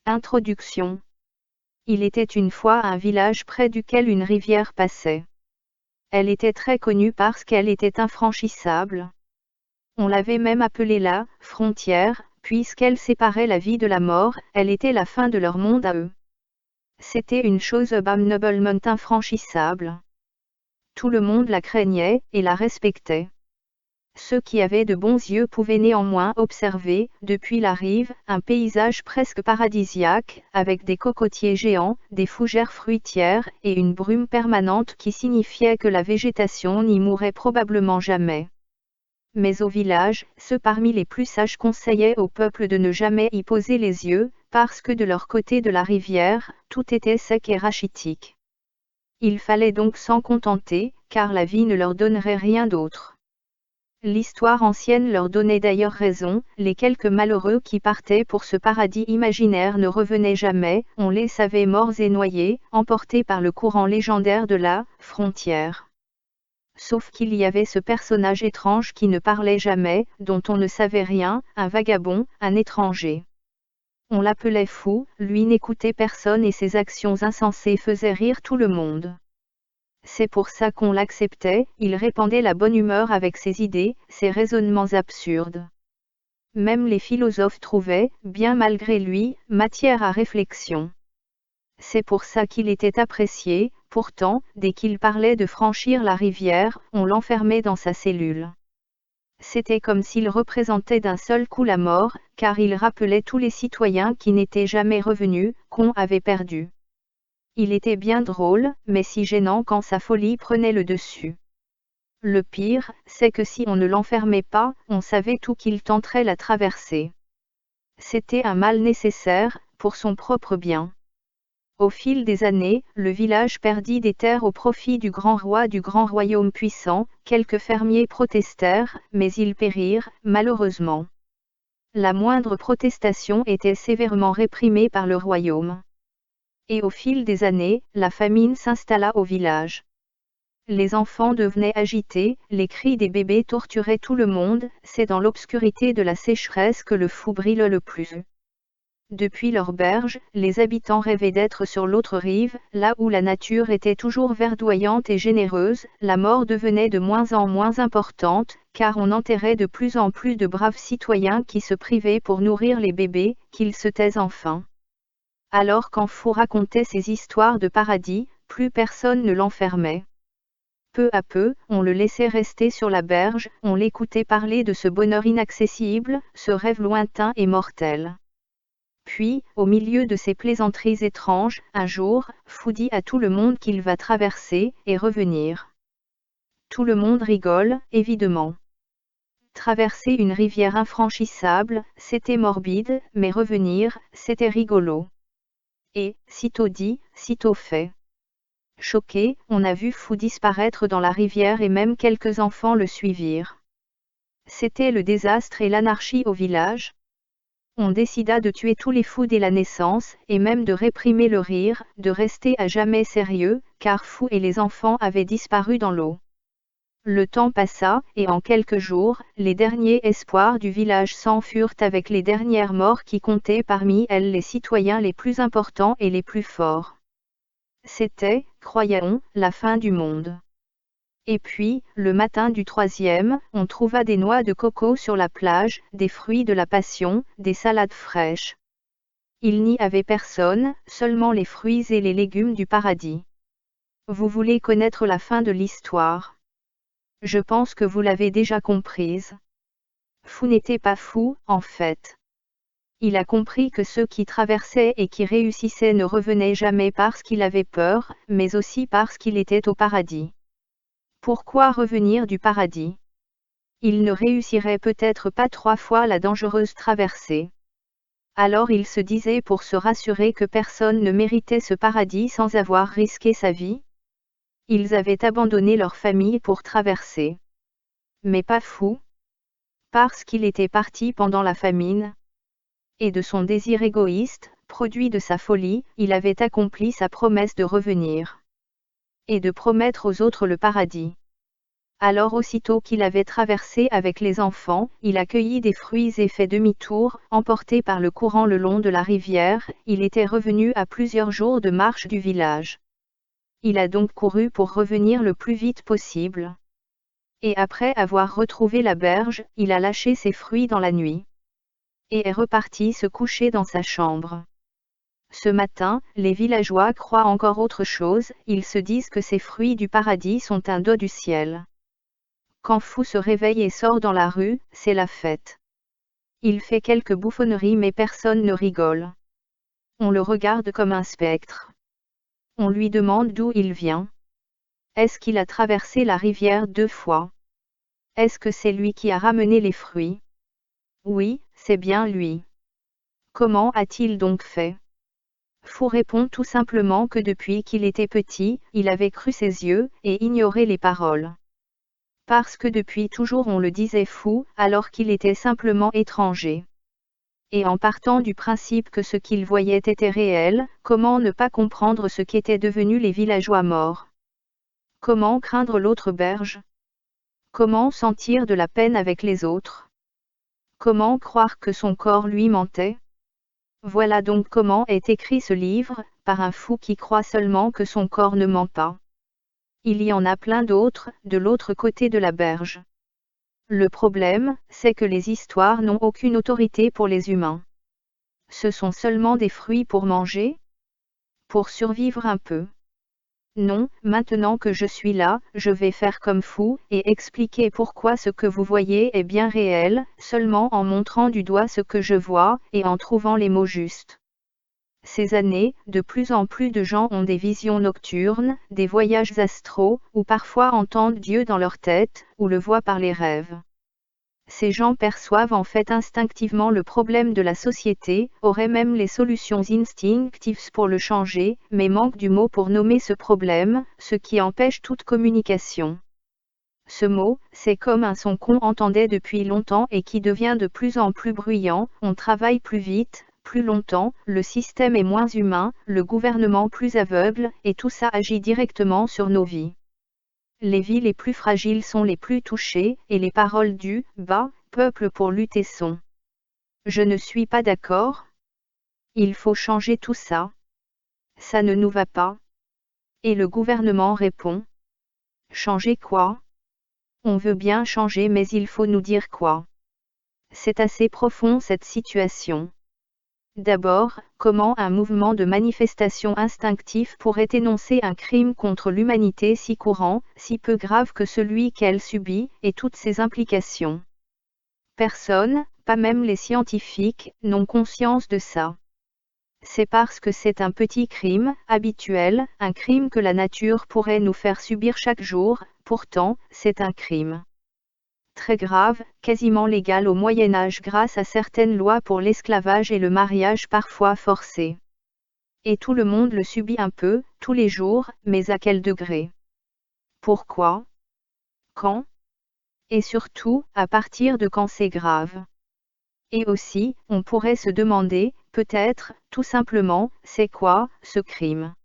Introduction. Il était une fois un village près duquel une rivière passait. Elle était très connue parce qu'elle était infranchissable. On l'avait même appelée la frontière, puisqu'elle séparait la vie de la mort, elle était la fin de leur monde à eux. C'était une chose abominablement infranchissable. Tout le monde la craignait et la respectait. Ceux qui avaient de bons yeux pouvaient néanmoins observer, depuis la rive, un paysage presque paradisiaque, avec des cocotiers géants, des fougères fruitières, et une brume permanente qui signifiait que la végétation n'y mourrait probablement jamais. Mais au village, ceux parmi les plus sages conseillaient au peuple de ne jamais y poser les yeux, parce que de leur côté de la rivière, tout était sec et rachitique. Il fallait donc s'en contenter, car la vie ne leur donnerait rien d'autre. L'histoire ancienne leur donnait d'ailleurs raison, les quelques malheureux qui partaient pour ce paradis imaginaire ne revenaient jamais, on les savait morts et noyés, emportés par le courant légendaire de la frontière. Sauf qu'il y avait ce personnage étrange qui ne parlait jamais, dont on ne savait rien, un vagabond, un étranger. On l'appelait fou, lui n'écoutait personne et ses actions insensées faisaient rire tout le monde. C'est pour ça qu'on l'acceptait, il répandait la bonne humeur avec ses idées, ses raisonnements absurdes. Même les philosophes trouvaient, bien malgré lui, matière à réflexion. C'est pour ça qu'il était apprécié, pourtant, dès qu'il parlait de franchir la rivière, on l'enfermait dans sa cellule. C'était comme s'il représentait d'un seul coup la mort, car il rappelait tous les citoyens qui n'étaient jamais revenus, qu'on avait perdus. Il était bien drôle, mais si gênant quand sa folie prenait le dessus. Le pire, c'est que si on ne l'enfermait pas, on savait tout qu'il tenterait la traversée. C'était un mal nécessaire, pour son propre bien. Au fil des années, le village perdit des terres au profit du grand roi du grand royaume puissant, quelques fermiers protestèrent, mais ils périrent, malheureusement. La moindre protestation était sévèrement réprimée par le royaume. Et au fil des années, la famine s'installa au village. Les enfants devenaient agités, les cris des bébés torturaient tout le monde, c'est dans l'obscurité de la sécheresse que le fou brille le plus. Depuis leur berge, les habitants rêvaient d'être sur l'autre rive, là où la nature était toujours verdoyante et généreuse, la mort devenait de moins en moins importante, car on enterrait de plus en plus de braves citoyens qui se privaient pour nourrir les bébés, qu'ils se taisent enfin. Alors quand Fou racontait ses histoires de paradis, plus personne ne l'enfermait. Peu à peu, on le laissait rester sur la berge, on l'écoutait parler de ce bonheur inaccessible, ce rêve lointain et mortel. Puis, au milieu de ces plaisanteries étranges, un jour, Fou dit à tout le monde qu'il va traverser, et revenir. Tout le monde rigole, évidemment. Traverser une rivière infranchissable, c'était morbide, mais revenir, c'était rigolo. Et, sitôt dit, sitôt fait. Choqué, on a vu Fou disparaître dans la rivière et même quelques enfants le suivirent. C'était le désastre et l'anarchie au village. On décida de tuer tous les fous dès la naissance, et même de réprimer le rire, de rester à jamais sérieux, car Fou et les enfants avaient disparu dans l'eau. Le temps passa, et en quelques jours, les derniers espoirs du village s'enfurent avec les dernières morts qui comptaient parmi elles les citoyens les plus importants et les plus forts. C'était, croyait-on, la fin du monde. Et puis, le matin du 3e, on trouva des noix de coco sur la plage, des fruits de la passion, des salades fraîches. Il n'y avait personne, seulement les fruits et les légumes du paradis. Vous voulez connaître la fin de l'histoire? Je pense que vous l'avez déjà comprise. Fou n'était pas fou, en fait. Il a compris que ceux qui traversaient et qui réussissaient ne revenaient jamais parce qu'il avait peur, mais aussi parce qu'il était au paradis. Pourquoi revenir du paradis? Il ne réussirait peut-être pas 3 fois la dangereuse traversée. Alors il se disait pour se rassurer que personne ne méritait ce paradis sans avoir risqué sa vie. Ils avaient abandonné leur famille pour traverser. Mais pas Fou. Parce qu'il était parti pendant la famine. Et de son désir égoïste, produit de sa folie, il avait accompli sa promesse de revenir. Et de promettre aux autres le paradis. Alors aussitôt qu'il avait traversé avec les enfants, il a cueilli des fruits et fait demi-tour, emporté par le courant le long de la rivière, il était revenu à plusieurs jours de marche du village. Il a donc couru pour revenir le plus vite possible. Et après avoir retrouvé la berge, il a lâché ses fruits dans la nuit. Et est reparti se coucher dans sa chambre. Ce matin, les villageois croient encore autre chose, ils se disent que ces fruits du paradis sont un don du ciel. Quand Fou se réveille et sort dans la rue, c'est la fête. Il fait quelques bouffonneries mais personne ne rigole. On le regarde comme un spectre. On lui demande d'où il vient. Est-ce qu'il a traversé la rivière 2 fois? Est-ce que c'est lui qui a ramené les fruits? Oui, c'est bien lui. Comment a-t-il donc fait? Fou répond tout simplement que depuis qu'il était petit, il avait cru ses yeux, et ignoré les paroles. Parce que depuis toujours on le disait fou, alors qu'il était simplement étranger. Et en partant du principe que ce qu'il voyait était réel, comment ne pas comprendre ce qu'étaient devenus les villageois morts? Comment craindre l'autre berge? Comment sentir de la peine avec les autres? Comment croire que son corps lui mentait? Voilà donc comment est écrit ce livre, par un fou qui croit seulement que son corps ne ment pas. Il y en a plein d'autres, de l'autre côté de la berge. Le problème, c'est que les histoires n'ont aucune autorité pour les humains. Ce sont seulement des fruits pour manger? Pour survivre un peu. Non, maintenant que je suis là, je vais faire comme fou, et expliquer pourquoi ce que vous voyez est bien réel, seulement en montrant du doigt ce que je vois, et en trouvant les mots justes. Ces années, de plus en plus de gens ont des visions nocturnes, des voyages astraux, ou parfois entendent Dieu dans leur tête, ou le voient par les rêves. Ces gens perçoivent en fait instinctivement le problème de la société, auraient même les solutions instinctives pour le changer, mais manquent du mot pour nommer ce problème, ce qui empêche toute communication. Ce mot, c'est comme un son qu'on entendait depuis longtemps et qui devient de plus en plus bruyant, on travaille plus vite, plus longtemps, le système est moins humain, le gouvernement plus aveugle, et tout ça agit directement sur nos vies. Les vies les plus fragiles sont les plus touchées, et les paroles du « bas » peuple pour lutter sont. Je ne suis pas d'accord. Il faut changer tout ça. Ça ne nous va pas. Et le gouvernement répond. Changer quoi? On veut bien changer mais il faut nous dire quoi. C'est assez profond cette situation. D'abord, comment un mouvement de manifestation instinctif pourrait énoncer un crime contre l'humanité si courant, si peu grave que celui qu'elle subit, et toutes ses implications? Personne, pas même les scientifiques, n'ont conscience de ça. C'est parce que c'est un petit crime, habituel, un crime que la nature pourrait nous faire subir chaque jour, pourtant, c'est un crime très grave, quasiment légal au Moyen Âge grâce à certaines lois pour l'esclavage et le mariage parfois forcé. Et tout le monde le subit un peu, tous les jours, mais à quel degré? Pourquoi? Quand? Et surtout, à partir de quand c'est grave? Et aussi, on pourrait se demander, peut-être, tout simplement, c'est quoi, ce crime?